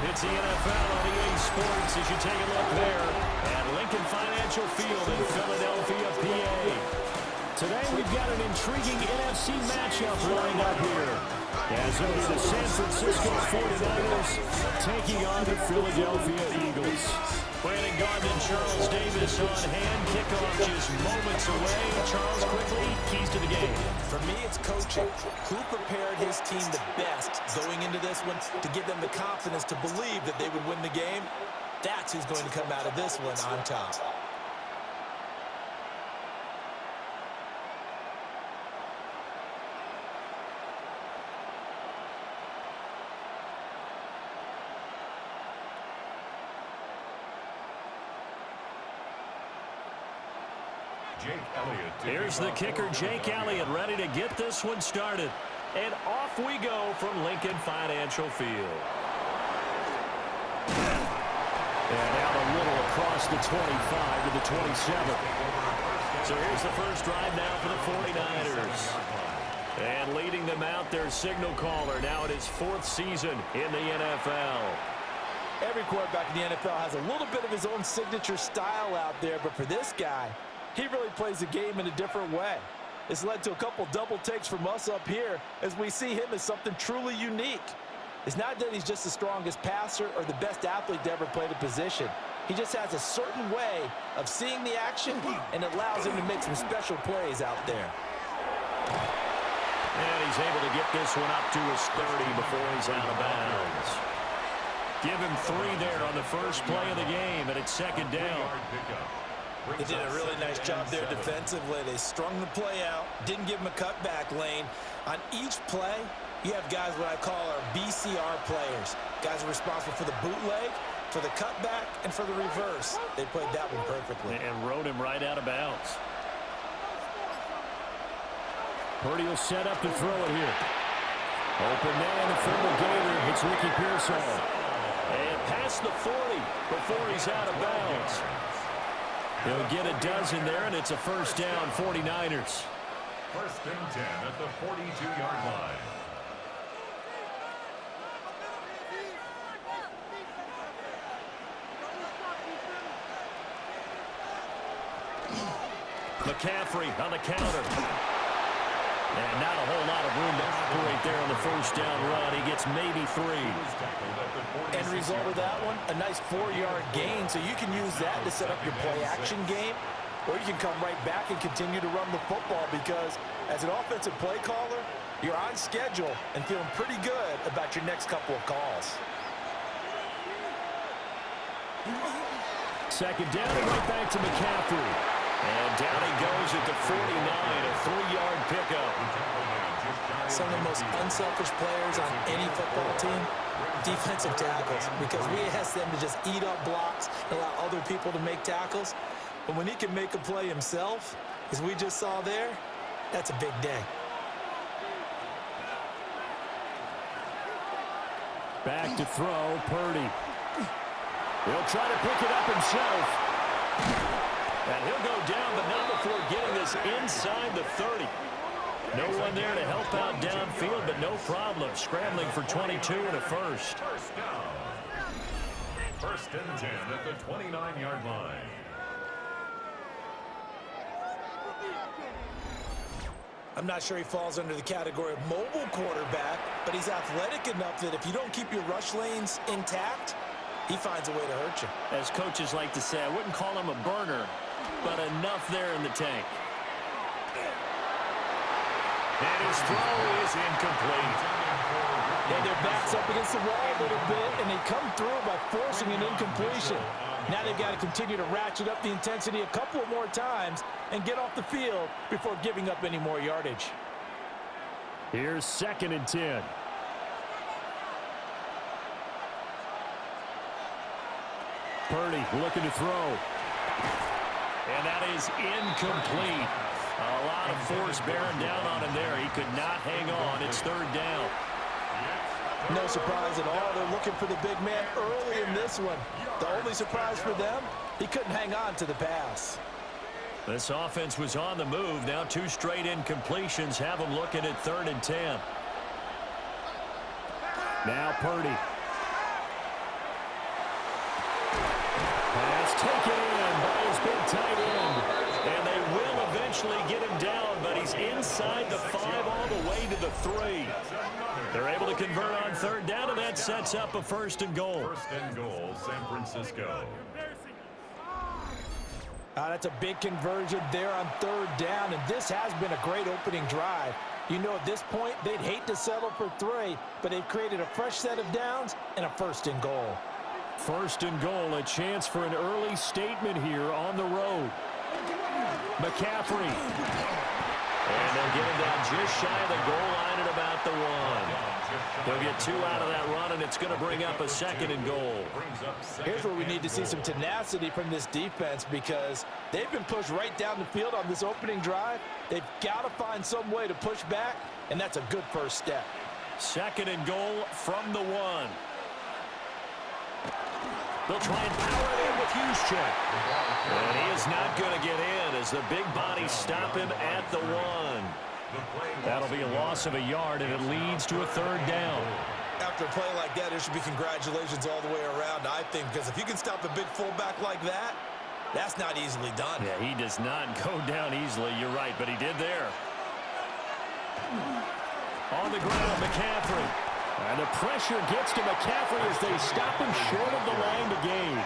It's the NFL on EA Sports as you take a look there at Lincoln Financial Field in Philadelphia, PA. Today we've got an intriguing NFC matchup lined up here, as it'll be the San Francisco 49ers taking on the Philadelphia Eagles. Brandon Gardner and Charles Davis on hand. Kickoff just moments away. Charles, quickly, keys to the game. For me, it's coaching. Who prepared his team the best going into this one to give them the confidence to believe that they would win the game? That's who's going to come out of this one on top. Here's the kicker, Jake Elliott, ready to get this one started. And off we go from Lincoln Financial Field. And out a little across the 25 to the 27. So here's the first drive now for the 49ers. And leading them out, their signal caller, now in his fourth season in the NFL. Every quarterback in the NFL has a little bit of his own signature style out there, but for this guy, he really plays the game in a different way. It's led to a couple double takes from us up here as we see him as something truly unique. It's not that he's just the strongest passer or the best athlete to ever play the position. He just has a certain way of seeing the action, and it allows him to make some special plays out there. And he's able to get this one up to his 30 before he's out of bounds. Give him 3 there on the first play of the game, and it's second down. They did a really nice job there defensively. They strung the play out, didn't give him a cutback lane. On each play, you have guys what I call our BCR players. Guys are responsible for the bootleg, for the cutback, and for the reverse. They played that one perfectly. And rode him right out of bounds. Purdy will set up to throw it here. Open man, the former Gator. It's Ricky Pearsall. And past the 40 before he's out of bounds. He'll get a dozen there, and it's a first down, 49ers. First and 10 at the 42-yard line. McCaffrey on the counter. And not a whole lot of room to operate there on the first down run. He gets maybe 3. End result of that one, a nice 4-yard gain, so you can use that to set up your play-action game, or you can come right back and continue to run the football because as an offensive play caller, you're on schedule and feeling pretty good about your next couple of calls. Second down and right back to McCaffrey. And down he goes at the 49, a 3-yard pickup. Some of the most unselfish players on any football team, defensive tackles, because we ask them to just eat up blocks and allow other people to make tackles. But when he can make a play himself, as we just saw there, that's a big day. Back to throw, Purdy. He'll try to pick it up himself. And he'll go down, but not before getting this inside the 30. No one there to help out downfield, but no problem. Scrambling for 22 and a first. First down. First and 10 at the 29-yard line. I'm not sure he falls under the category of mobile quarterback, but he's athletic enough that if you don't keep your rush lanes intact, he finds a way to hurt you. As coaches like to say, I wouldn't call him a burner, but enough there in the tank. And his throw is incomplete. And their back's up against the wall a little bit, and they come through by forcing an incompletion. Now they've got to continue to ratchet up the intensity a couple of more times and get off the field before giving up any more yardage. Here's second and 10. Purdy looking to throw. And that is incomplete. A lot of force bearing down on him there. He could not hang on. It's third down. No surprise at all. They're looking for the big man early in this one. The only surprise for them, he couldn't hang on to the pass. This offense was on the move. Now 2 straight incompletions have them looking at third and 10. Now Purdy. taken in by his big tight end. And they will eventually get him down, but he's inside the 5 all the way to the 3. They're able to convert on third down, and that sets up a 1st and goal. 1st and goal, San Francisco. That's a big conversion there on third down, and this has been a great opening drive. You know, at this point, they'd hate to settle for 3, but they've created a fresh set of downs and a 1st and goal. 1st and goal, a chance for an early statement here on the road. McCaffrey. And they'll get him down just shy of the goal line at about the 1. They'll get 2 out of that run, and it's going to bring up a 2nd and goal. Here's where we need to see some tenacity from this defense, because they've been pushed right down the field on this opening drive. They've got to find some way to push back, and that's a good first step. 2nd and goal from the 1. They'll try and power it in with Juszczyk. And he is not going to get in as the big bodies stop him at the 1. That'll be a loss of a yard, and it leads to a 3rd down. After a play like that, there should be congratulations all the way around, I think, because if you can stop a big fullback like that, that's not easily done. Yeah, he does not go down easily. You're right, but he did there. On the ground, McCaffrey. And the pressure gets to McCaffrey as they stop him short of the line to gain.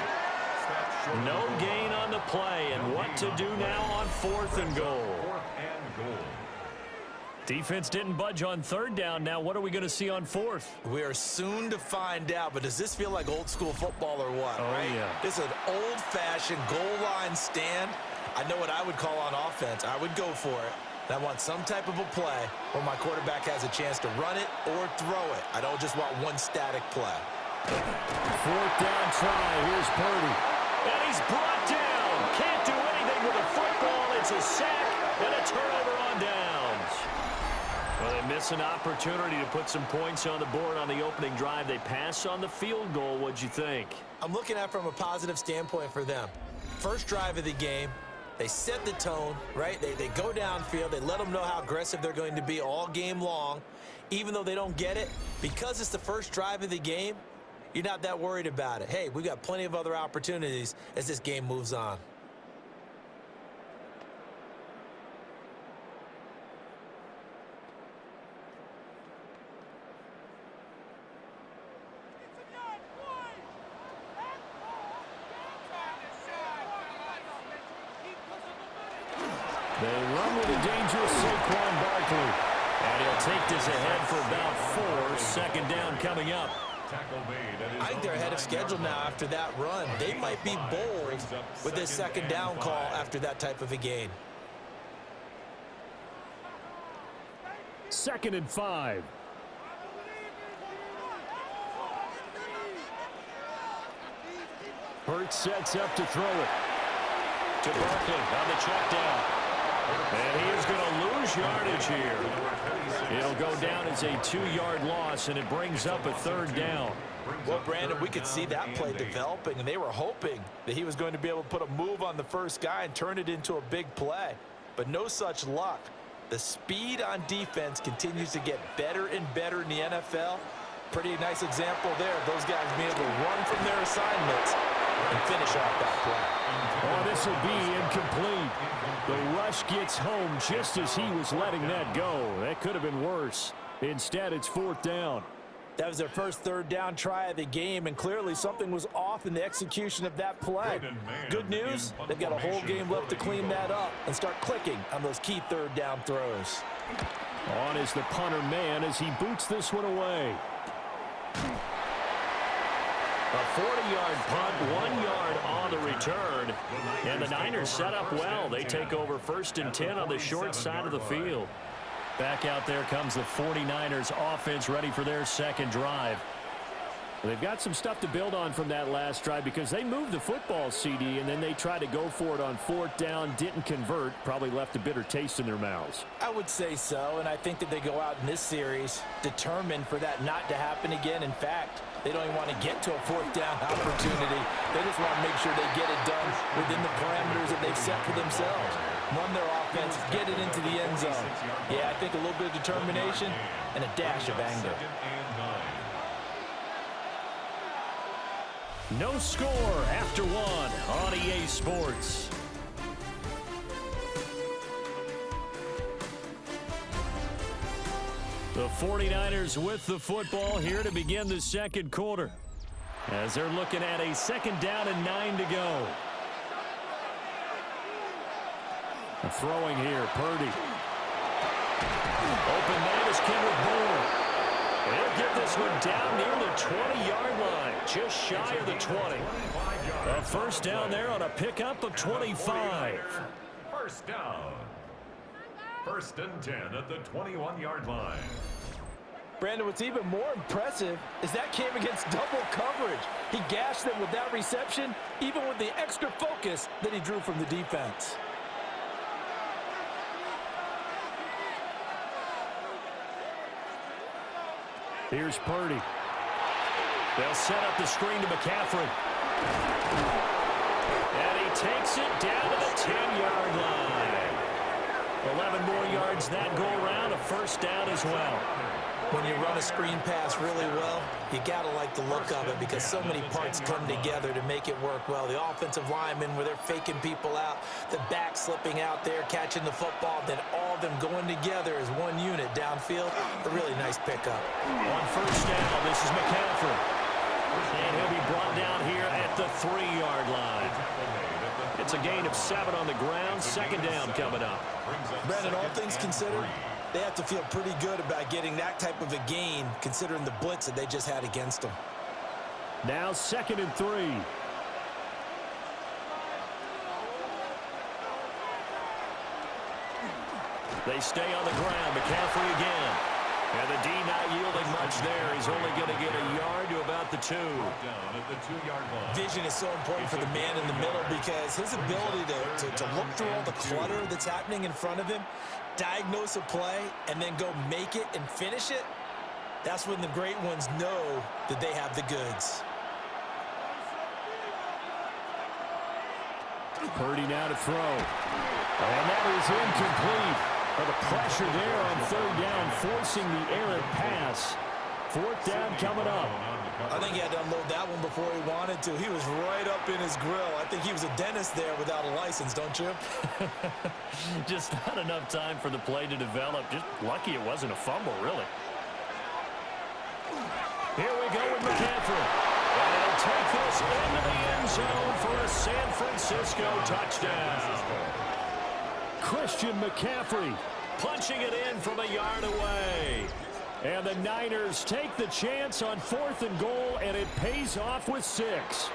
No gain on the play, and what to do now on 4th and goal. 4th and goal. Defense didn't budge on 3rd down. Now what are we going to see on 4th? We are soon to find out, but does this feel like old school football or what? Oh, right? yeah. This is an old-fashioned goal line stand. I know what I would call on offense. I would go for it. I want some type of a play where my quarterback has a chance to run it or throw it. I don't just want one static play. 4th down try. Here's Purdy. And he's brought down. Can't do anything with a football. It's a sack and a turnover on downs. Well, they miss an opportunity to put some points on the board on the opening drive. They pass on the field goal. What'd you think? I'm looking at it from a positive standpoint for them. First drive of the game. They set the tone, right? They go downfield. They let them know how aggressive they're going to be all game long. Even though they don't get it, because it's the first drive of the game, you're not that worried about it. Hey, we've got plenty of other opportunities as this game moves on. They run with a dangerous Saquon Barkley. And he'll take this ahead for about 4. 2nd down coming up. I think they're ahead of schedule now after that run. They might be bold with this 2nd down call after that type of a gain. 2nd and 5. Hurts sets up to throw it. To Barkley on the check down. And he is going to lose yardage here. It'll go down as a 2-yard loss, and it brings up a 3rd down. Well, Brandon, we could see that play developing, and they were hoping that he was going to be able to put a move on the first guy and turn it into a big play. But no such luck. The speed on defense continues to get better and better in the NFL. Pretty nice example there of those guys being able to run from their assignments and finish off that play. Oh, this will be incomplete. The rush gets home just as he was letting that go. That could have been worse. Instead, it's 4th down. That was their first 3rd down try of the game, and clearly something was off in the execution of that play. Good news, they've got a whole game left to clean that up and start clicking on those key 3rd down throws. On is the punter man as he boots this one away. A 40-yard punt, 1 yard on the return. And the Niners set up well. They take over 1st and 10 on the short side of the field. Back out there comes the 49ers offense ready for their 2nd drive. They've got some stuff to build on from that last drive because they moved the football, CD, and then they tried to go for it on 4th down, didn't convert, probably left a bitter taste in their mouths. I would say so, and I think that they go out in this series determined for that not to happen again. In fact, they don't even want to get to a 4th down opportunity. They just want to make sure they get it done within the parameters that they've set for themselves. Run their offense, get it into the end zone. Yeah, I think a little bit of determination and a dash of anger. No score after one on EA Sports. The 49ers with the football here to begin the second quarter, as they're looking at a second down and 9 to go. Throwing here, Purdy. Open man is Kendrick Bourne. He'll get this one down near the 20-yard line, just shy of the 20. A first down there on a pickup of 25. First down. First and 10 at the 21-yard line. Brandon, what's even more impressive is that came against double coverage. He gashed them with that reception, even with the extra focus that he drew from the defense. Here's Purdy. They'll set up the screen to McCaffrey. And he takes it down to the 10-yard line. 11 more yards that go around, a first down as well. When you run a screen pass really well, you got to like the look of it because so many parts come together to make it work well. The offensive linemen, where they're faking people out, the back slipping out there, catching the football, then all of them going together as one unit downfield. A really nice pickup. On first down, this is McCaffrey. And he'll be brought down here at the 3-yard line. It's a gain of 7 on the ground. Second down coming up. Brandon, all things considered, they have to feel pretty good about getting that type of a gain, considering the blitz that they just had against them. Now 2nd and 3. They stay on the ground. McCaffrey again. And the D not yielding much there. He's only going to get a yard to about the 2. Down at the 2-yard line. Vision is so important for the man in the middle because his ability to look through all the clutter that's happening in front of him, diagnose a play, and then go make it and finish it, that's when the great ones know that they have the goods. Purdy now to throw. And that is incomplete. But the pressure there on 3rd down, forcing the errant pass. 4th down coming up. I think he had to unload that one before he wanted to. He was right up in his grill. I think he was a dentist there without a license, don't you? Just not enough time for the play to develop. Just lucky it wasn't a fumble, really. Here we go with McCaffrey. And he'll take this into the end zone for a San Francisco touchdown. Christian McCaffrey punching it in from a yard away. And the Niners take the chance on 4th and goal, and it pays off with 6.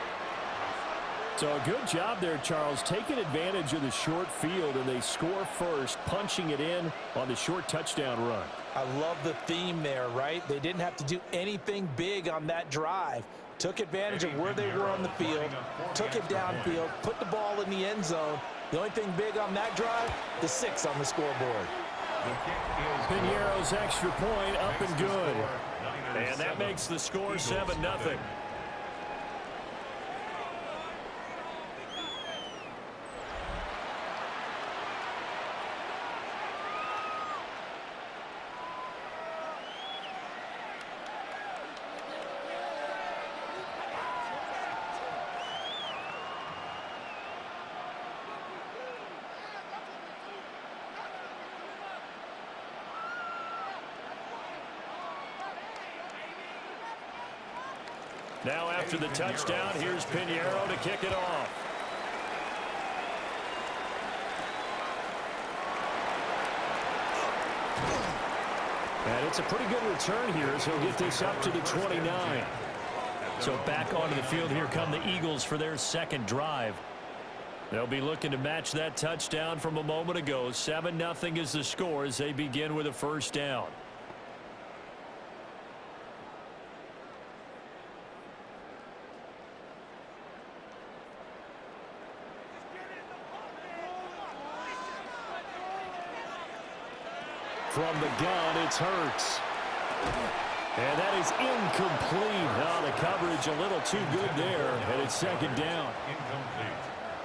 So a good job there, Charles, taking advantage of the short field, and they score first, punching it in on the short touchdown run. I love the theme there, right? They didn't have to do anything big on that drive. Took advantage of where they were on the field, took it downfield, put the ball in the end zone. The only thing big on that drive, the 6 on the scoreboard. Piñeiro's extra point up and good. And that makes the score 7-0. Now after the touchdown, here's Piñeiro to kick it off. And it's a pretty good return here as he'll get this up to the 29. So back onto the field here come the Eagles for their second drive. They'll be looking to match that touchdown from a moment ago. 7-0 is the score as they begin with a first down. From the gun, it's Hurts. And that is incomplete. Oh, the coverage a little too good there, and it's second down.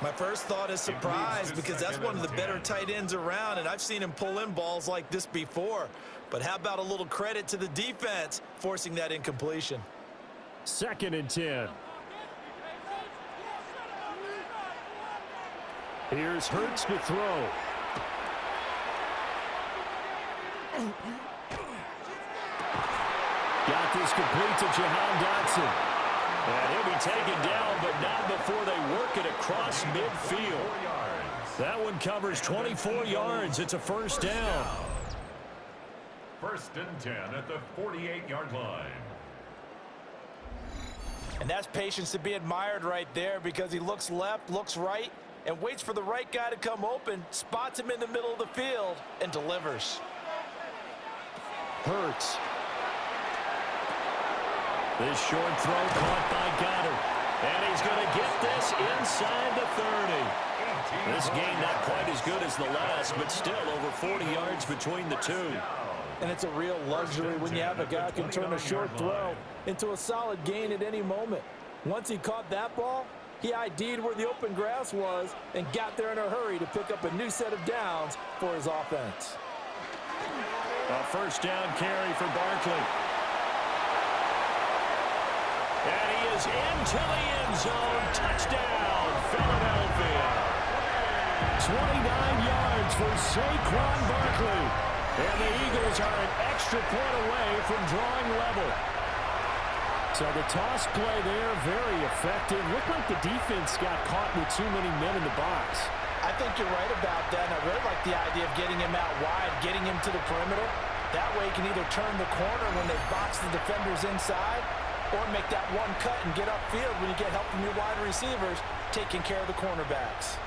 My first thought is surprise because that's one of the better tight ends around, and I've seen him pull in balls like this before. But how about a little credit to the defense forcing that incompletion? 2nd and 10. Here's Hurts to throw. Got this complete to Jahan Dotson. And he'll be taken down, but not before they work it across midfield. That one covers 24 yards. It's a first down. First and 10 at the 48-yard line. And that's patience to be admired right there, because he looks left, looks right, and waits for the right guy to come open, spots him in the middle of the field, and delivers. Hurts. This short throw caught by Goddard. And he's going to get this inside the 30. This game not quite as good as the last, but still over 40 yards between the two. And it's a real luxury when you have a guy who can turn a short throw into a solid gain at any moment. Once he caught that ball, he ID'd where the open grass was and got there in a hurry to pick up a new set of downs for his offense. A first down carry for Barkley. And he is into the end zone. Touchdown, Philadelphia. 29 yards for Saquon Barkley. And the Eagles are an extra point away from drawing level. So the toss play there, very effective. Looked like the defense got caught with too many men in the box. I think you're right about that, and I really like the idea of getting him out wide, getting him to the perimeter. That way he can either turn the corner when they box the defenders inside, or make that one cut and get upfield when you get help from your wide receivers taking care of the cornerbacks.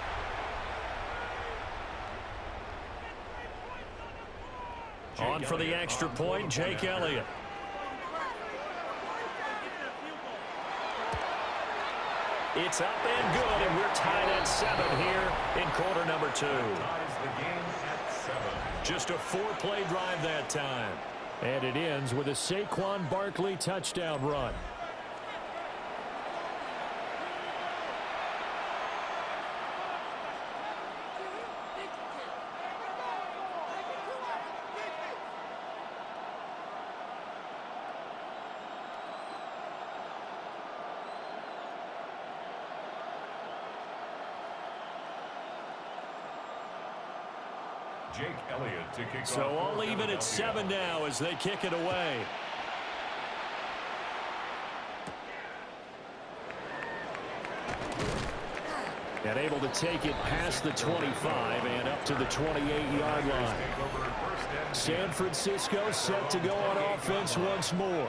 On for the extra point, Jake Elliott. It's up and good, and we're tied at 7 here in quarter number 2. Just a 4-play drive that time. And it ends with a Saquon Barkley touchdown run. Jake Elliott to kick So off. all even at 7 now as they kick it away. And able to take it past the 25 and up to the 28-yard line. San Francisco set to go on offense once more.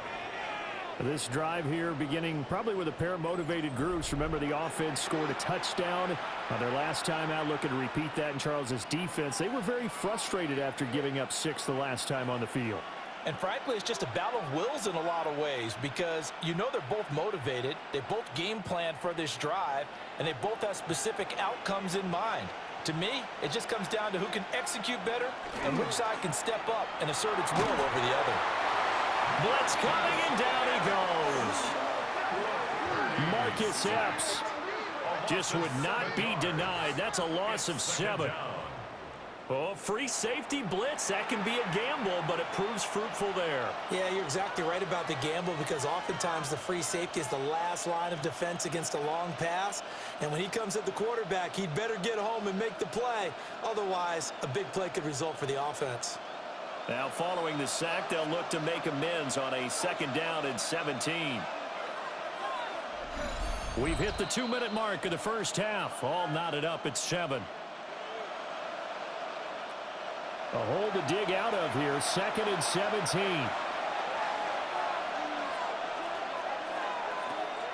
This drive here beginning probably with a pair of motivated groups. Remember, the offense scored a touchdown on their last time out. Looking to repeat that in Charles's defense. They were very frustrated after giving up 6 the last time on the field. And frankly, it's just a battle of wills in a lot of ways, because you know they're both motivated, they both game plan for this drive, and they both have specific outcomes in mind. To me, it just comes down to who can execute better and which side can step up and assert its will over the other. Blitz coming, and down he goes. Marcus Epps just would not be denied. That's a loss of 7. Oh, free safety blitz. That can be a gamble, but it proves fruitful there. Yeah, you're exactly right about the gamble, because oftentimes the free safety is the last line of defense against a long pass. And when he comes at the quarterback, he'd better get home and make the play. Otherwise, a big play could result for the offense. Now, following the sack, they'll look to make amends on a 2nd down and 17. We've hit the 2-minute mark of the first half. All knotted up at 7. A hole to dig out of here. 2nd and 17.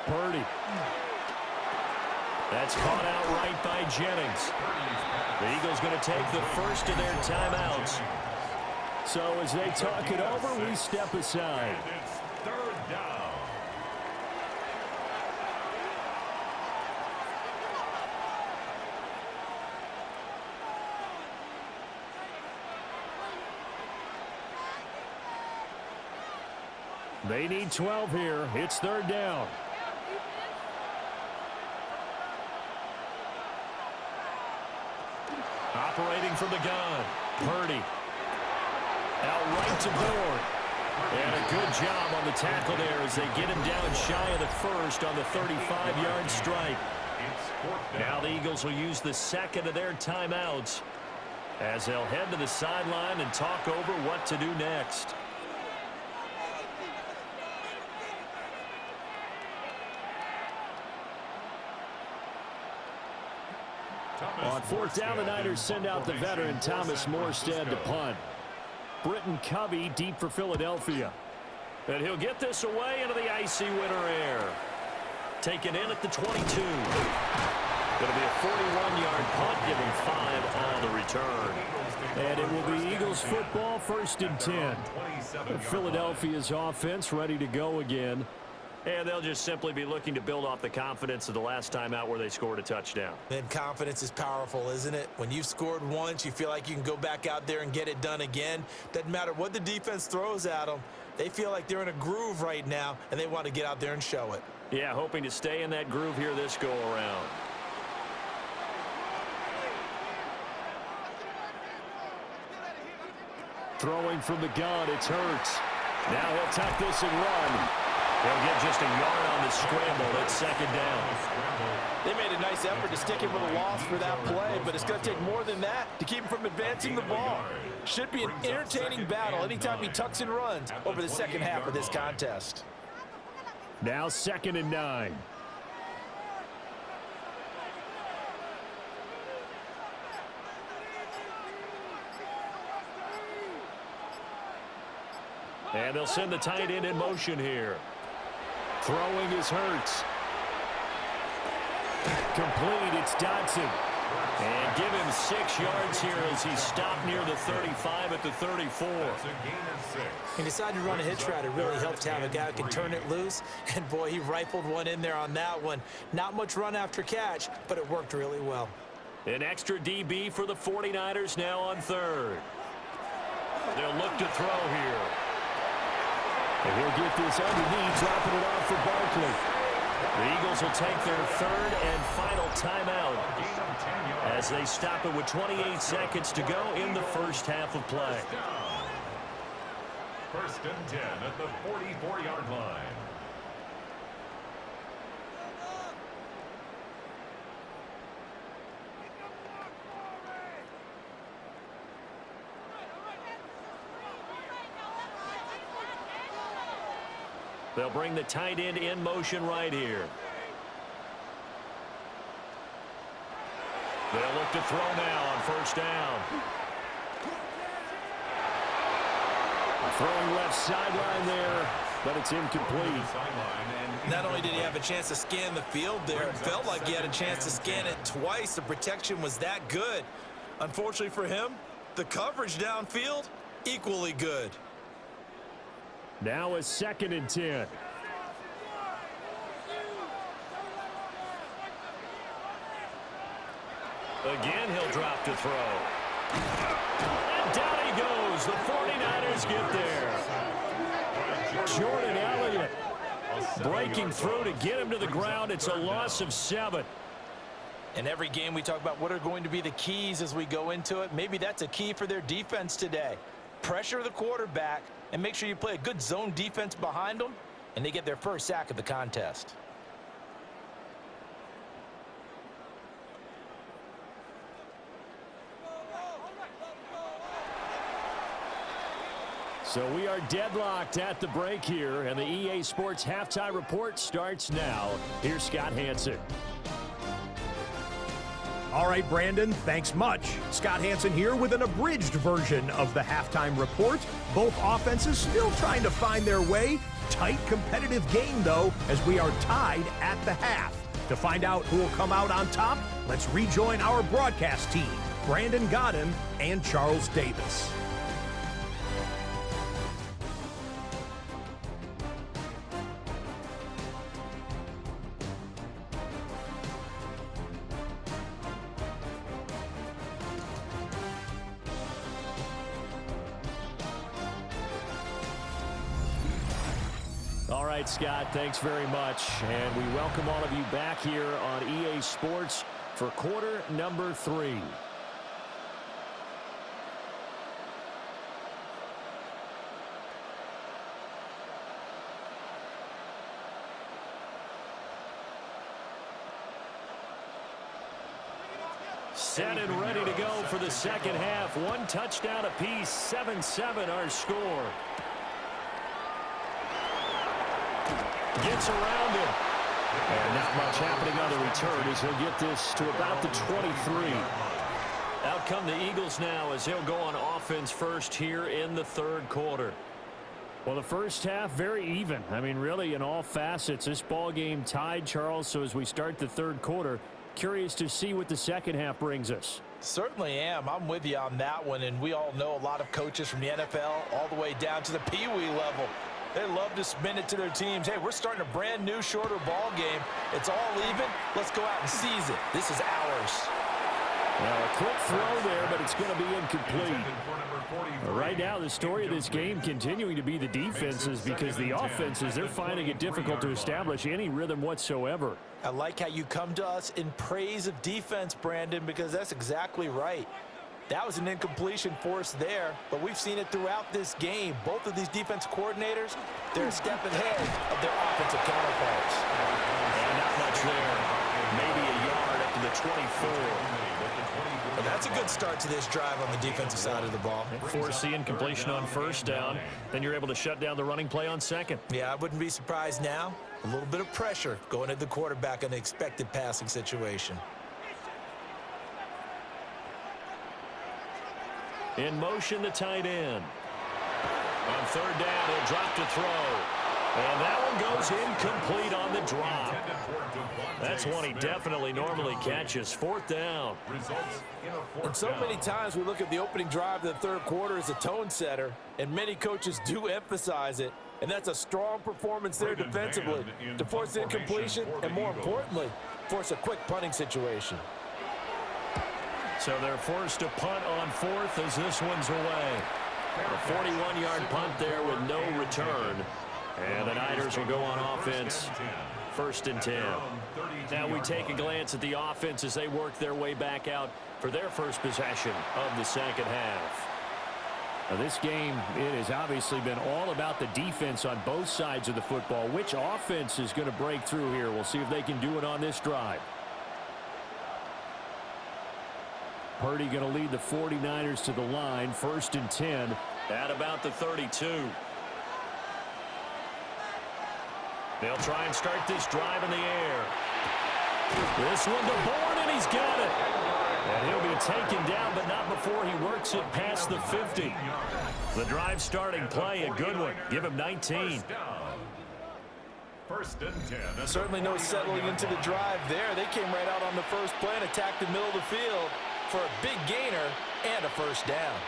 Purdy. That's caught out right by Jennings. The Eagles going to take the first of their timeouts. So as they talk it over, we step aside. It's 3rd down. They need 12 here. It's 3rd down. Operating from the gun. Purdy. Out right to board. And a good job on the tackle there as they get him down shy of the first on the 35-yard strike. It's fourth down. Now the Eagles will use the second of their timeouts as they'll head to the sideline and talk over what to do next. On fourth down, the Niners send out the veteran Thomas Morstead to punt. Britton Covey deep for Philadelphia. And he'll get this away into the icy winter air. Taken in at the 22. Going to be a 41-yard punt, giving 5 on the return. And it will be Eagles football, 1st and 10. Philadelphia's offense ready to go again. And they'll just simply be looking to build off the confidence of the last time out where they scored a touchdown. And confidence is powerful, isn't it? When you've scored once, you feel like you can go back out there and get it done again. Doesn't matter what the defense throws at them. They feel like they're in a groove right now, and they want to get out there and show it. Yeah, hoping to stay in that groove here this go-around. Throwing from the gun, it's Hurts. Now he'll tuck this and run. He'll get just a yard on the scramble. It's 2nd down. They made a nice effort to stick him with a loss for that play, but it's going to take more than that to keep him from advancing the ball. Should be an entertaining battle anytime he tucks and runs over the second half of this contest. Now 2nd and 9. And they'll send the tight end in motion here. Throwing is Hurts. Complete, it's Dodson. And give him 6 yards here as he's stopped near the 35 at the 34. That's a gain of 6. He decided to run a hitch route. It really helps to have a guy who can turn it loose. And, boy, he rifled one in there on that one. Not much run after catch, but it worked really well. An extra DB for the 49ers now on 3rd. They'll look to throw here. And he'll get this underneath, dropping it off for Barkley. The Eagles will take their 3rd and final timeout as they stop it with 28 seconds to go in the first half of play. 1st and 10 at the 44-yard line. They'll bring the tight end in motion right here. They'll look to throw now on 1st down. Throwing left sideline there, but it's incomplete. Not only did he have a chance to scan the field there, it felt like he had a chance to scan it twice. The protection was that good. Unfortunately for him, the coverage downfield, equally good. Now a 2nd and 10. Again, he'll drop to throw. And down he goes. The 49ers get there. Jordan Elliott breaking through to get him to the ground. It's a loss of 7. In every game we talk about what are going to be the keys as we go into it. Maybe that's a key for their defense today. Pressure the quarterback and make sure you play a good zone defense behind them, and they get their first sack of the contest. So we are deadlocked at the break here, and the EA Sports Halftime Report starts now. Here's Scott Hanson. All right, Brandon, thanks much. Scott Hanson here with an abridged version of the halftime report. Both offenses still trying to find their way. Tight, competitive game, though, as we are tied at the half. To find out who will come out on top, let's rejoin our broadcast team, Brandon Godden and Charles Davis. All right, Scott, thanks very much. And we welcome all of you back here on EA Sports for quarter number 3. Set and ready to go for the second half. One touchdown apiece, 7-7 our score. Gets around him. And not much happening on the return as he'll get this to about the 23. Out come the Eagles now as he'll go on offense first here in the third quarter. Well, the first half, very even. I mean, really, in all facets, this ball game tied, Charles. So as we start the third quarter, curious to see what the second half brings us. Certainly am. I'm with you on that one. And we all know a lot of coaches from the NFL all the way down to the Pee-wee level. They love to spin it to their teams. Hey, we're starting a brand new, shorter ball game. It's all even. Let's go out and seize it. This is ours. Well, a quick throw there, but it's going to be incomplete. Right now, the story of this game continuing to be the defenses, because the offenses, they're finding it difficult to establish any rhythm whatsoever. I like how you come to us in praise of defense, Brandon, because that's exactly right. That was an incompletion for us there, but we've seen it throughout this game. Both of these defense coordinators, they're a step ahead of their offensive counterparts. And not much there. Maybe a yard up to the 24. Well, that's a good start to this drive on the defensive side of the ball. Force the incompletion on first down. Then you're able to shut down the running play on second. Yeah, I wouldn't be surprised now. A little bit of pressure going at the quarterback in an expected passing situation. In motion, the tight end. On third down, he'll drop to throw. And that one goes incomplete on the drop. That's one he definitely normally catches. Fourth down. And so many times we look at the opening drive of the third quarter as a tone setter, and many coaches do emphasize it. And that's a strong performance there defensively to force incompletion and, more importantly, force a quick punting situation. So they're forced to punt on fourth as this one's away. A 41-yard punt there with no return. And the Niners will go on offense, first and 10. Now we take a glance at the offense as they work their way back out for their first possession of the second half. Now this game, it has obviously been all about the defense on both sides of the football. Which offense is going to break through here? We'll see if they can do it on this drive. Purdy going to lead the 49ers to the line, first and 10. At about the 32. They'll try and start this drive in the air. This one to Bourne, and he's got it. And he'll be taken down, but not before he works it past the 50. The drive starting play, a good one. Give him 19. First and 10. Certainly no settling into the drive there. They came right out on the first play and attacked the middle of the field for a big gainer and a first down.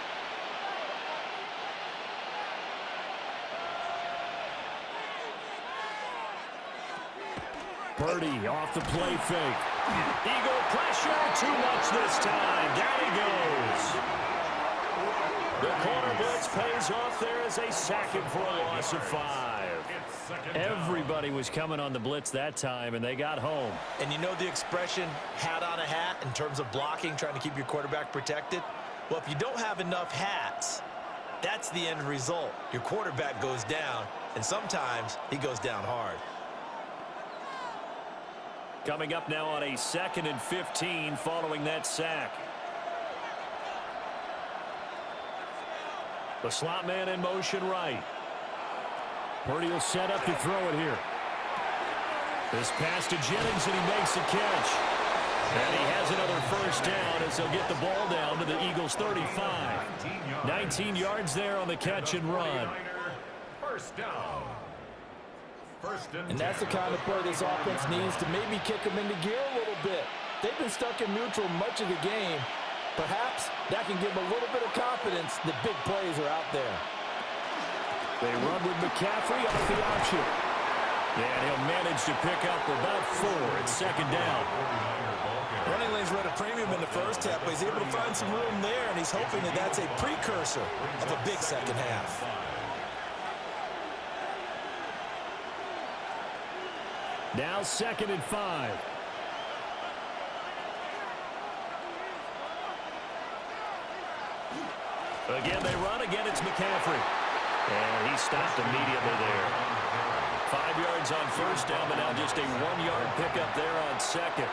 Purdy off the play fake. Eagle pressure, too much this time. Down he goes. The corner blitz pays off there as they sack him for a loss of 5. Everybody was coming on the blitz that time, and they got home. And you know the expression, hat on a hat, in terms of blocking, trying to keep your quarterback protected? Well, if you don't have enough hats, that's the end result. Your quarterback goes down, and sometimes he goes down hard. Coming up now on a 2nd and 15 following that sack. The slot man in motion right. Purdy will set up to throw it here. This pass to Jennings, and he makes the catch. And he has another first down as they'll get the ball down to the Eagles' 35. 19 yards there on the catch and run. First down. And that's the kind of play this offense needs to maybe kick them into gear a little bit. They've been stuck in neutral much of the game. Perhaps that can give them a little bit of confidence that big plays are out there. They run with McCaffrey off the option. And he'll manage to pick up about 4 at second down. Running lanes were at a premium in the first half, but he's able to find some room there, and he's hoping that that's a precursor of a big second half. Now 2nd and 5. Again, they run. Again, it's McCaffrey. And he stopped immediately there. 5 yards on first down, but now just a 1-yard pickup there on second.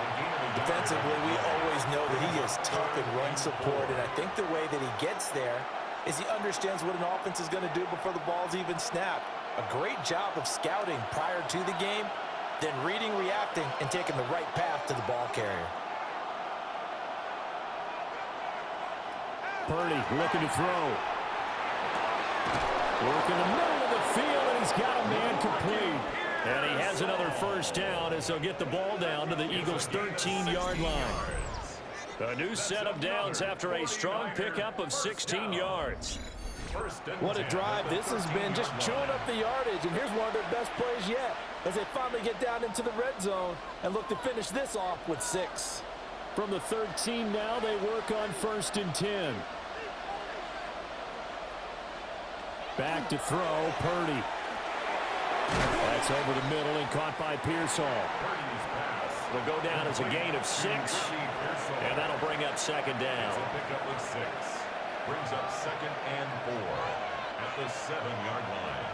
Defensively, we always know that he is tough in run support, and I think the way that he gets there is he understands what an offense is going to do before the ball's even snapped. A great job of scouting prior to the game, then reading, reacting, and taking the right path to the ball carrier. Purdy looking to throw. Working the middle of the field, and he's got a man complete. And he has another first down as they'll get the ball down to the Eagles' 13-yard line. A new set of downs after a strong pickup of 16 yards. What a drive this has been, just chewing up the yardage. And here's one of their best plays yet as they finally get down into the red zone and look to finish this off with 6. From the 13 now, they work on 1st and 10. Back to throw, Purdy. That's over the middle and caught by Pearsall. Will go down as a gain of 6, and that'll bring up 2nd down. Pickup with 6. Brings up 2nd and 4 at the 7-yard line.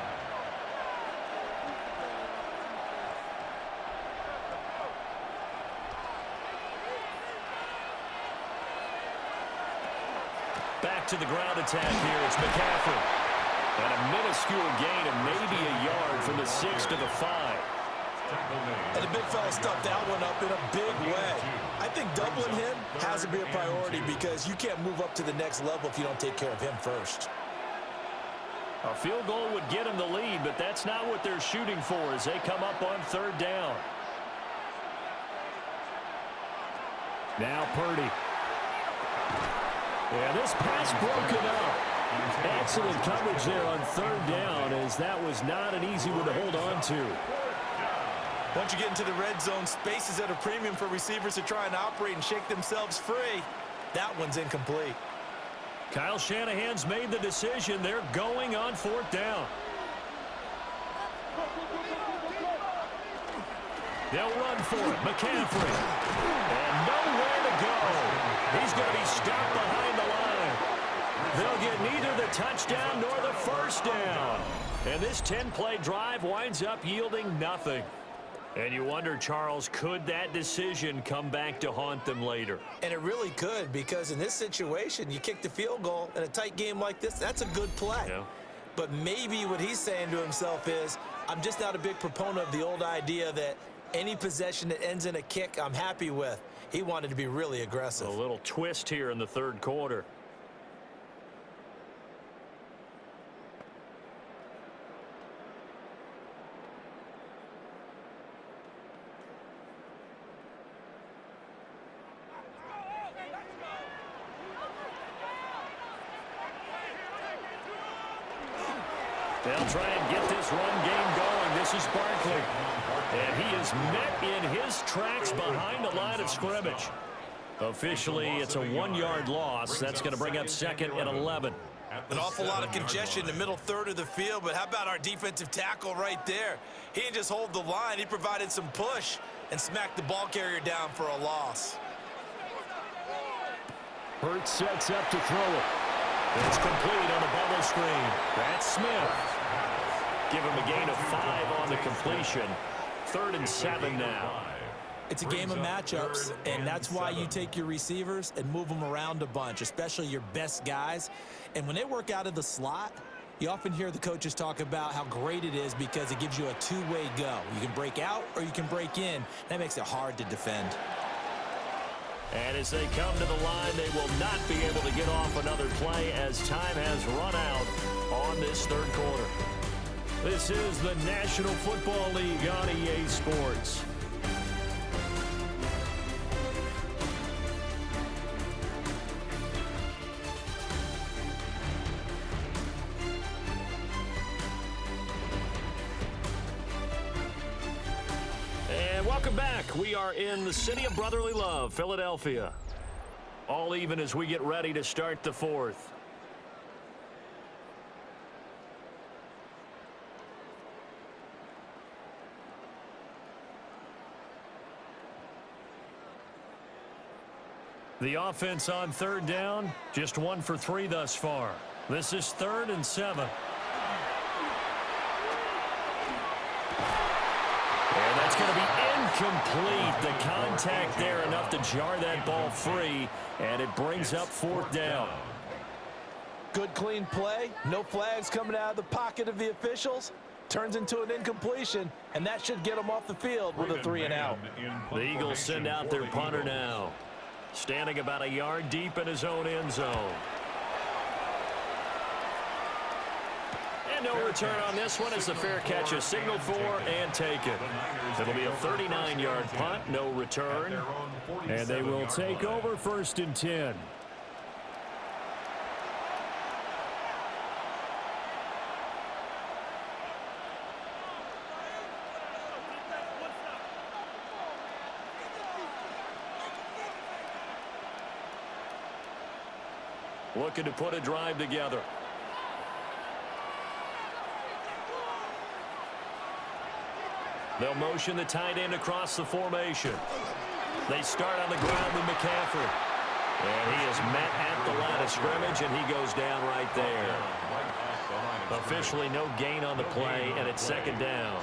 Back to the ground attack here. It's McCaffrey. And a minuscule gain of maybe a yard from the 6 to the 5. And the big fella stuffed that one up in a big way. I think doubling him has to be a priority because you can't move up to the next level if you don't take care of him first. A field goal would get him the lead, but that's not what they're shooting for as they come up on 3rd down. Now Purdy. Yeah, this pass broken up. Excellent coverage there on 3rd down as that was not an easy one to hold on to. Once you get into the red zone, space is at a premium for receivers to try and operate and shake themselves free. That one's incomplete. Kyle Shanahan's made the decision. They're going on 4th down. They'll run for it. McCaffrey. And nowhere to go. He's going to be stopped behind the line. They'll get neither the touchdown nor the first down. And this 10-play drive winds up yielding nothing. And you wonder, Charles, could that decision come back to haunt them later? And it really could, because in this situation, you kick the field goal in a tight game like this, that's a good play. Yeah. But maybe what he's saying to himself is, I'm just not a big proponent of the old idea that any possession that ends in a kick I'm happy with. He wanted to be really aggressive. A little twist here in the 3rd quarter. They'll try and get this run game going. This is Barkley. And he is met in his tracks behind the line of scrimmage. Officially, it's a 1-yard loss. That's going to bring up 2nd and 11. An awful lot of congestion in the middle third of the field, but how about our defensive tackle right there? He didn't just hold the line. He provided some push and smacked the ball carrier down for a loss. Hurts sets up to throw it. It's complete on the bubble screen. That's Smith. Give him a gain of 5 on the completion. 3rd and 7 now. It's a game of matchups, and that's why you take your receivers and move them around a bunch, especially your best guys. And when they work out of the slot, you often hear the coaches talk about how great it is because it gives you a two-way go. You can break out or you can break in. That makes it hard to defend. And as they come to the line, they will not be able to get off another play as time has run out on this 3rd quarter. This is the National Football League on EA Sports. And welcome back. We are in the city of brotherly love, Philadelphia. All even as we get ready to start the 4th. The offense on 3rd down, just 1 for 3 thus far. This is 3rd and 7. incomplete. The contact there enough to jar that ball free, and it brings up fourth down. Good, clean play. No flags coming out of the pocket of the officials. Turns into an incompletion, and that should get them off the field with a 3-and-out. The Eagles send out their punter now, standing about a yard deep in his own end zone. And no return on this one as the fair catch is signaled for and taken. It'll be a 39-yard punt, no return. And they will take over 1st and 10. Looking to put a drive together. They'll motion the tight end across the formation. They start on the ground with McCaffrey. And he is met at the line of scrimmage, and he goes down right there. Officially no gain on the play, and it's 2nd down.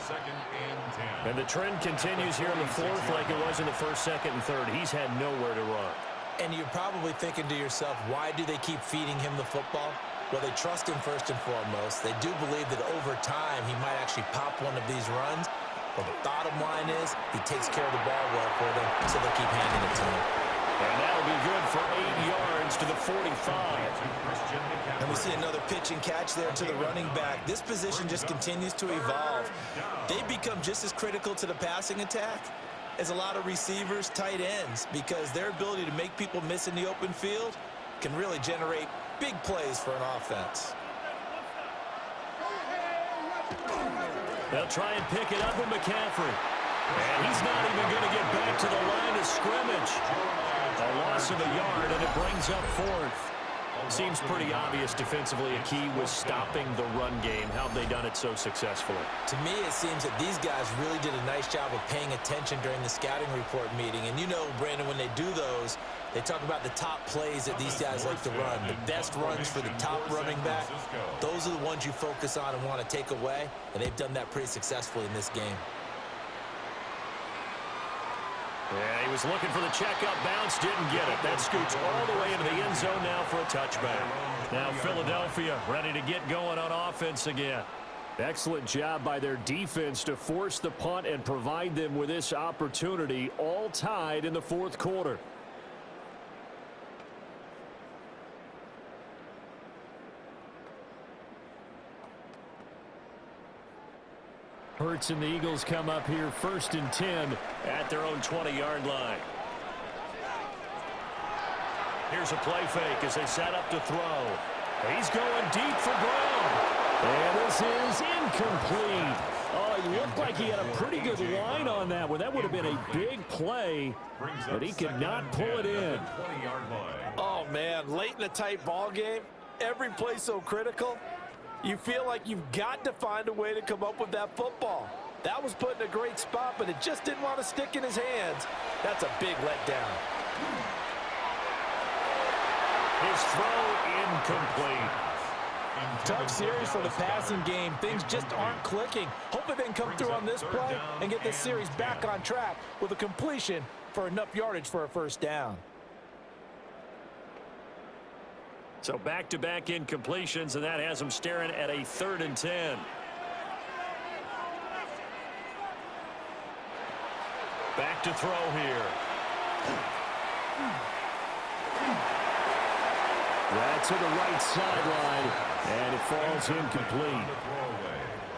And the trend continues here in the 4th like it was in the 1st, 2nd, and 3rd. He's had nowhere to run. And you're probably thinking to yourself, why do they keep feeding him the football? Well, they trust him first and foremost. They do believe that over time he might actually pop one of these runs. But the bottom line is he takes care of the ball well for them, so they keep handing it to him. And that'll be good for 8 yards to the 45. And we see another pitch and catch there to the running back. This position just continues to evolve. They become just as critical to the passing attack as a lot of receivers, tight ends, because their ability to make people miss in the open field can really generate big plays for an offense. They'll try and pick it up with McCaffrey. And he's not even going to get back to the line of scrimmage. A loss of a yard, and it brings up 4th. Seems pretty obvious defensively a key was stopping the run game. How have they done it so successfully? To me, it seems that these guys really did a nice job of paying attention during the scouting report meeting. And you know, Brandon, when they do those, they talk about the top plays that these guys like to run. The best runs for the top running back, those are the ones you focus on and want to take away. And they've done that pretty successfully in this game. Yeah, he was looking for the checkup bounce, didn't get it. That scoots all the way into the end zone now for a touchback. Now Philadelphia ready to get going on offense again. Excellent job by their defense to force the punt and provide them with this opportunity, all tied in the 4th quarter. Hurts and the Eagles come up here 1st and 10 at their own 20-yard line. Here's a play fake as they set up to throw. He's going deep for Brown. And this is incomplete. Oh, he looked like he had a pretty good line on that one. That would have been a big play, but he could not pull it in. Oh, man, late in a tight ball game, every play so critical. You feel like you've got to find a way to come up with that football. That was put in a great spot, but it just didn't want to stick in his hands. That's a big letdown. His throw incomplete. Tough series for the passing game. Things just aren't clicking. Hopefully they can come through on this play and get this series back on track with a completion for enough yardage for a 1st down. So back-to-back incompletions, and that has them staring at a 3rd and 10. Back to throw here. Right to the right sideline, and it falls incomplete.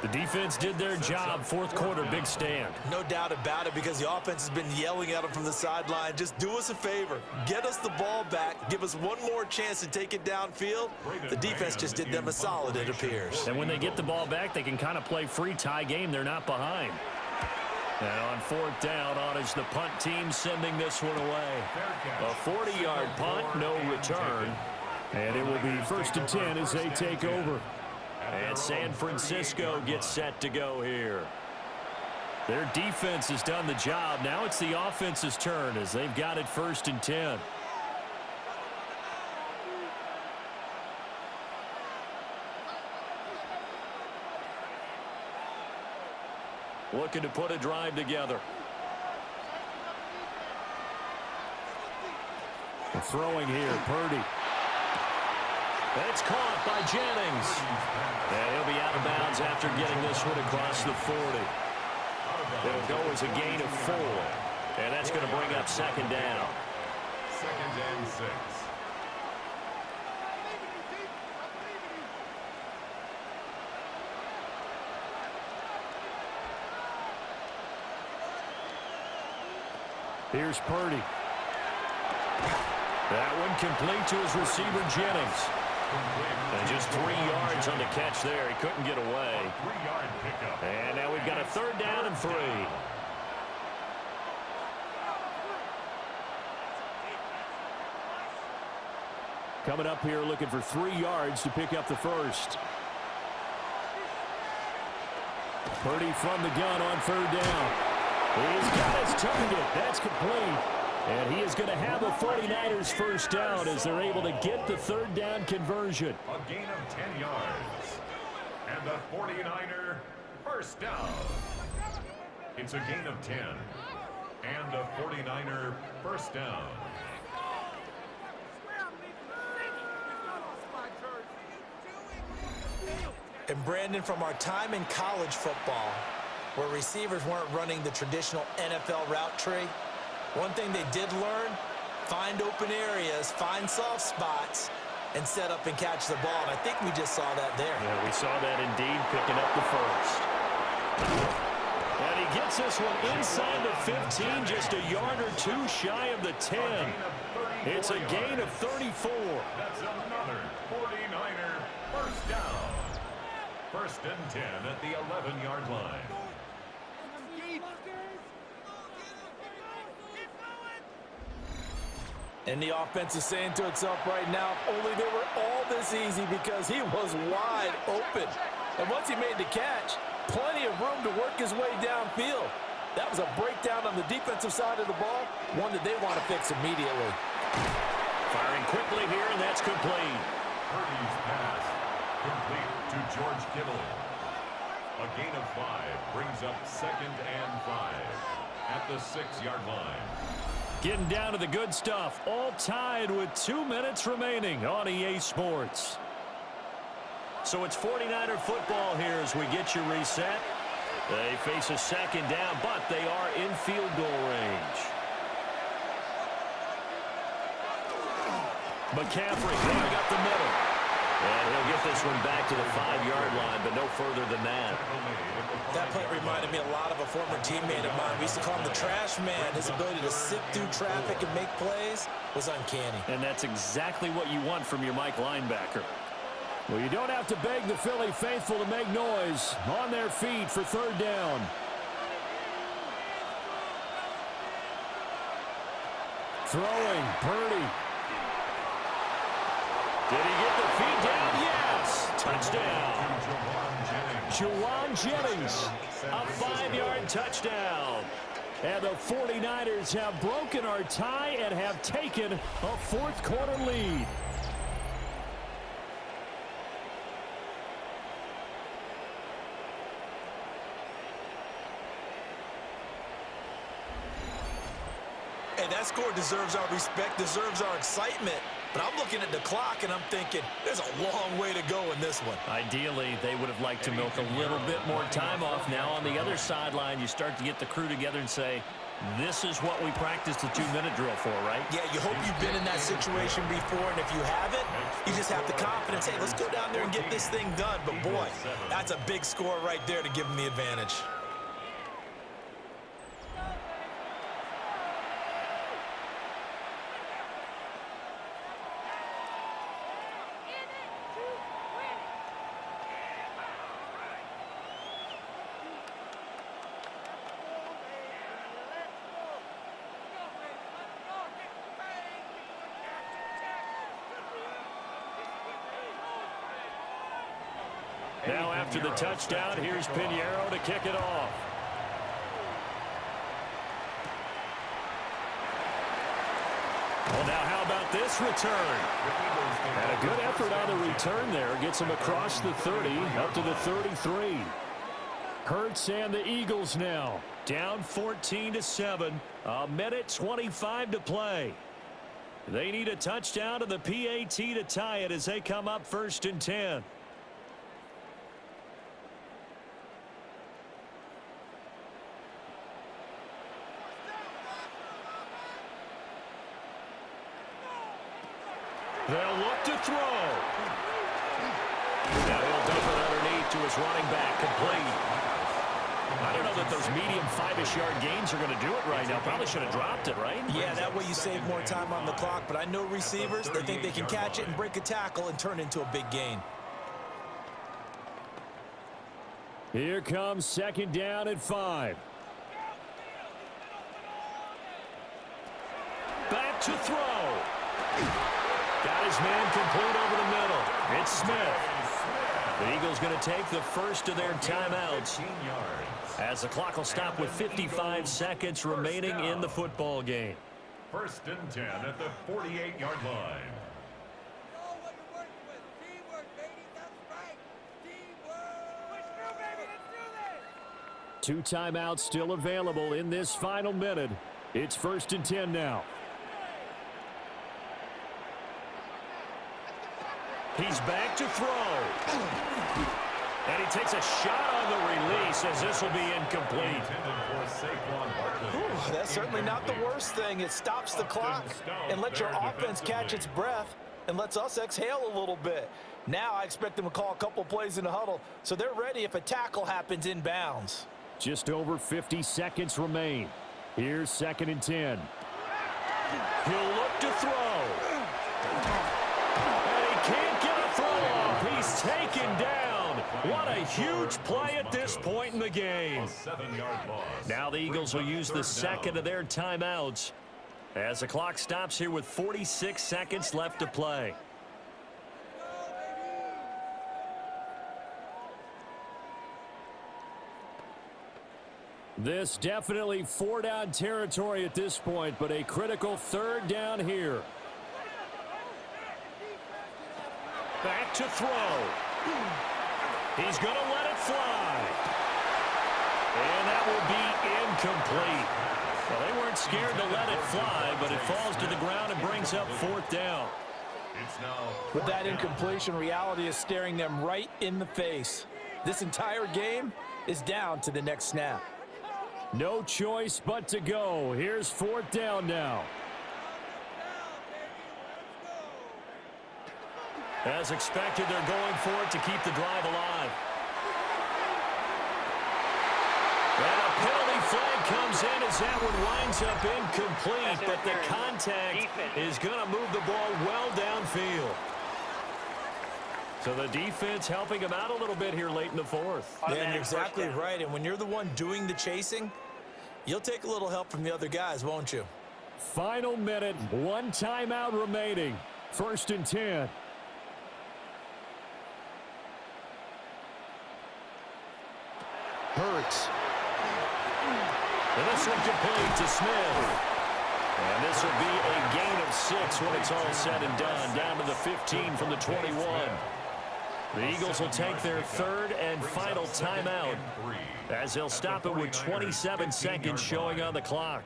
The defense did their job. 4th quarter, big stand. No doubt about it, because the offense has been yelling at them from the sideline. Just do us a favor. Get us the ball back. Give us one more chance to take it downfield. The defense just did them a solid, it appears. And when they get the ball back, they can kind of play free tie game. They're not behind. And on 4th down, on is the punt team sending this one away. A 40-yard punt, no return. And it will be 1st and 10 as they take over. And San Francisco gets set to go here. Their defense has done the job. Now it's the offense's turn as they've got it 1st and 10. Looking to put a drive together. Throwing here, Purdy. It's caught by Jennings. And he'll be out of bounds after getting this one across the 40. It'll go as a gain of 4. And that's going to bring up second down. 2nd and 6. Here's Purdy. That one complete to his receiver, Jennings. And just 3 yards on the catch there. He couldn't get away. 3-yard pickup. And now we've got a 3rd down and 3. Coming up here looking for 3 yards to pick up the first. Purdy from the gun on 3rd down. He's got his target. That's complete. And he is going to have a 49ers first down as they're able to get the 3rd down conversion. A gain of 10 yards. And the 49er first down. It's a gain of 10. And a 49er first down. And Brandon, from our time in college football, where receivers weren't running the traditional NFL route tree, one thing they did learn, find open areas, find soft spots, and set up and catch the ball. And I think we just saw that there. Yeah, we saw that indeed, picking up the first. And he gets this one inside the 15, just a yard or 2 shy of the 10. It's a gain of 34. That's another 49er first down. 1st and 10 at the 11-yard line. And the offense is saying to itself right now, only they were all this easy because he was wide open. And once he made the catch, plenty of room to work his way downfield. That was a breakdown on the defensive side of the ball, one that they want to fix immediately. Firing quickly here, and that's complete. Purdy's pass complete to George Kittle. A gain of 5 brings up 2nd and 5 at the 6-yard line. Getting down to the good stuff, all tied with 2 minutes remaining on EA Sports. So it's 49er football here as we get you reset. They face a 2nd down, but they are in field goal range. McCaffrey going up the middle. And he'll get this one back to the 5-yard line, but no further than that. That play reminded me a lot of a former teammate of mine. We used to call him the trash man. His ability to sift through traffic and make plays was uncanny. And that's exactly what you want from your Mike linebacker. Well, you don't have to beg the Philly faithful to make noise. On their feet for 3rd down. Throwing, Purdy. Did he get the feet down? Yes! Touchdown. Juwan Jennings, a 5-yard touchdown. And the 49ers have broken our tie and have taken a 4th quarter lead. Hey, that score deserves our respect, deserves our excitement. But I'm looking at the clock, and I'm thinking there's a long way to go in this one. Ideally, they would have liked to milk a little bit more time off. Now on the other sideline, you start to get the crew together and say, this is what we practiced the 2-minute drill for, right? Yeah, you hope you've been in that situation before, and if you haven't, you just have the confidence, hey, let's go down there and get this thing done. But, boy, that's a big score right there to give them the advantage. Now after the touchdown, here's Pinheiro to kick it off. Well, now how about this return? And a good effort on the return there. Gets him across the 30, up to the 33. Hurts and the Eagles now down 14-7. A minute 25 to play. They need a touchdown to the PAT to tie it as they come up 1st and 10. They'll look to throw. Now he'll dump it underneath to his running back, complete. I don't know that those medium 5-ish yard gains are going to do it right now. Probably should have dropped it, right? Yeah, that way you save more time on the clock, but I know receivers, they think they can catch it and break a tackle and turn it into a big gain. Here comes 2nd down and 5. Back to throw. Got his man complete over the middle. It's Smith. The Eagles going to take the first of their timeouts as the clock will stop with 55 seconds remaining in the football game. 1st and 10 at the 48-yard line. Two timeouts still available in this final minute. It's 1st and 10 now. He's back to throw. And he takes a shot on the release as this will be incomplete. Ooh, that's certainly not the worst thing. It stops the clock and lets your offense catch its breath and lets us exhale a little bit. Now I expect them to call a couple plays in the huddle so they're ready if a tackle happens inbounds. Just over 50 seconds remain. Here's 2nd and 10. He'll look to throw. And he can't get a throw off. He's taken down. What a huge play at this point in the game. Now the Eagles will use the second of their timeouts as the clock stops here with 46 seconds left to play. This definitely 4-down territory at this point, but a critical 3rd down here. Back to throw. He's going to let it fly. And that will be incomplete. Well, they weren't scared to let it fly, but it falls to the ground and brings up 4th down. With that incompletion, reality is staring them right in the face. This entire game is down to the next snap. No choice but to go. Here's 4th down now. As expected, they're going for it to keep the drive alive. And a penalty flag comes in as that one winds up incomplete, but the contact is going to move the ball well downfield. So the defense helping him out a little bit here late in the 4th. Yeah, and you're exactly right. And when you're the one doing the chasing, you'll take a little help from the other guys, won't you? Final minute, 1 timeout remaining. 1st and 10. Hurts. And this one complete to Smith. And this will be a gain of 6 when it's all said and done. Down to the 15 from the 21. The Eagles will take their 3rd and final timeout as they'll stop it with 27 seconds showing on the clock.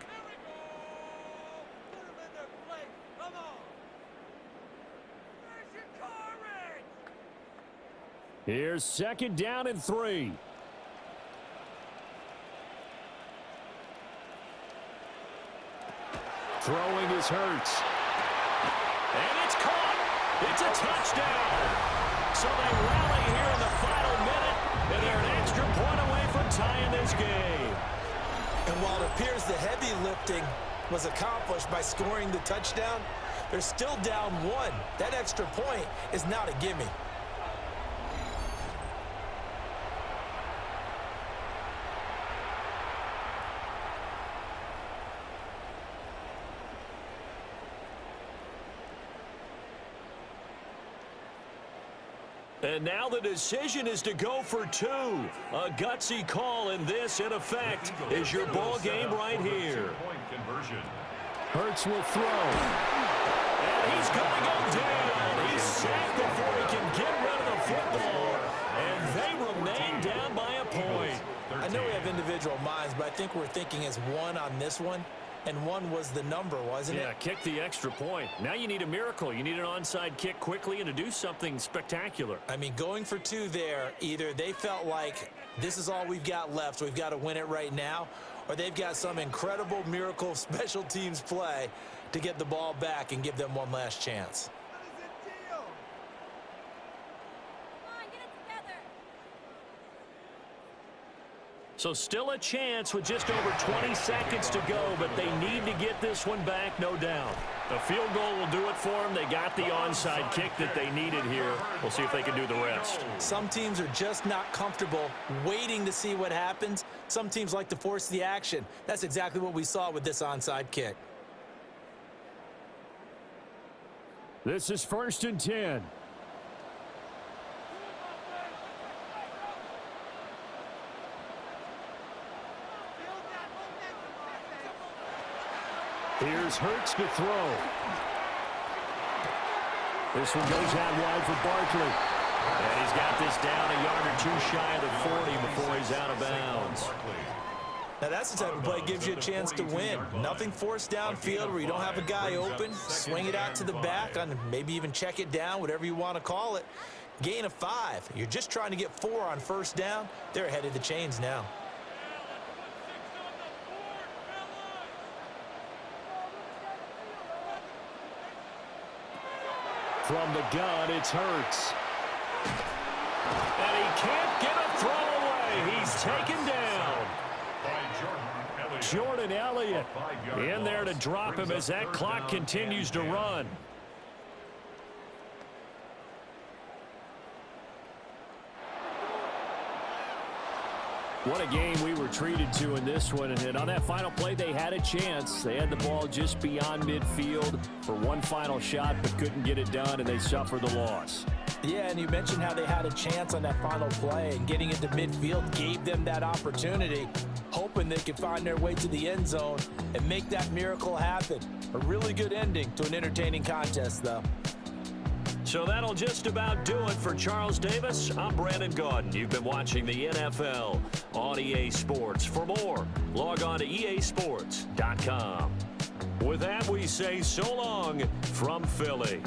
Here's 2nd down and 3. Throwing is Hurts. And it's caught. It's a touchdown. So they rally here in the final minute, and they're an extra point away from tying this game. And while it appears the heavy lifting was accomplished by scoring the touchdown, they're still down 1. That extra point is not a gimme. And now the decision is to go for 2. A gutsy call, and this, in effect, is your ball game right here. Hurts will throw. And he's going to go down. He's sacked before he can get rid of the football. And they remain down by a point. I know we have individual minds, but I think we're thinking as one on this one. and one was the number, wasn't it? Yeah, kick the extra point. Now you need a miracle. You need an onside kick quickly and to do something spectacular. I mean, going for two there, either they felt like this is all we've got left, we've got to win it right now, or they've got some incredible miracle special teams play to get the ball back and give them one last chance. So still a chance with just over 20 seconds to go, but they need to get this one back, no doubt. A field goal will do it for them. They got the onside kick that they needed here. We'll see if they can do the rest. Some teams are just not comfortable waiting to see what happens. Some teams like to force the action. That's exactly what we saw with this onside kick. This is 1st and 10. Here's Hurts to throw. This one goes out wide for Barkley. And he's got this down a yard or two shy of the 40 before he's out of bounds. Now that's the type of play that gives you a chance to win. Nothing forced downfield where you don't have a guy open. Swing it out to the back, and maybe even check it down, whatever you want to call it. Gain of 5. You're just trying to get 4 on 1st down. They're ahead of the chains now. From the gun, it's Hurts. And he can't get a throw away. He's taken down. Jordan Elliott in there to drop him as that clock continues to run. What a game we were treated to in this one. And on that final play, they had a chance. They had the ball just beyond midfield for one final shot, but couldn't get it done, and they suffered the loss. Yeah, and you mentioned how they had a chance on that final play, and getting into midfield gave them that opportunity, hoping they could find their way to the end zone and make that miracle happen. A really good ending to an entertaining contest, though. So that'll just about do it for Charles Davis. I'm Brandon Gaudin. You've been watching the NFL on EA Sports. For more, log on to easports.com. With that, we say so long from Philly.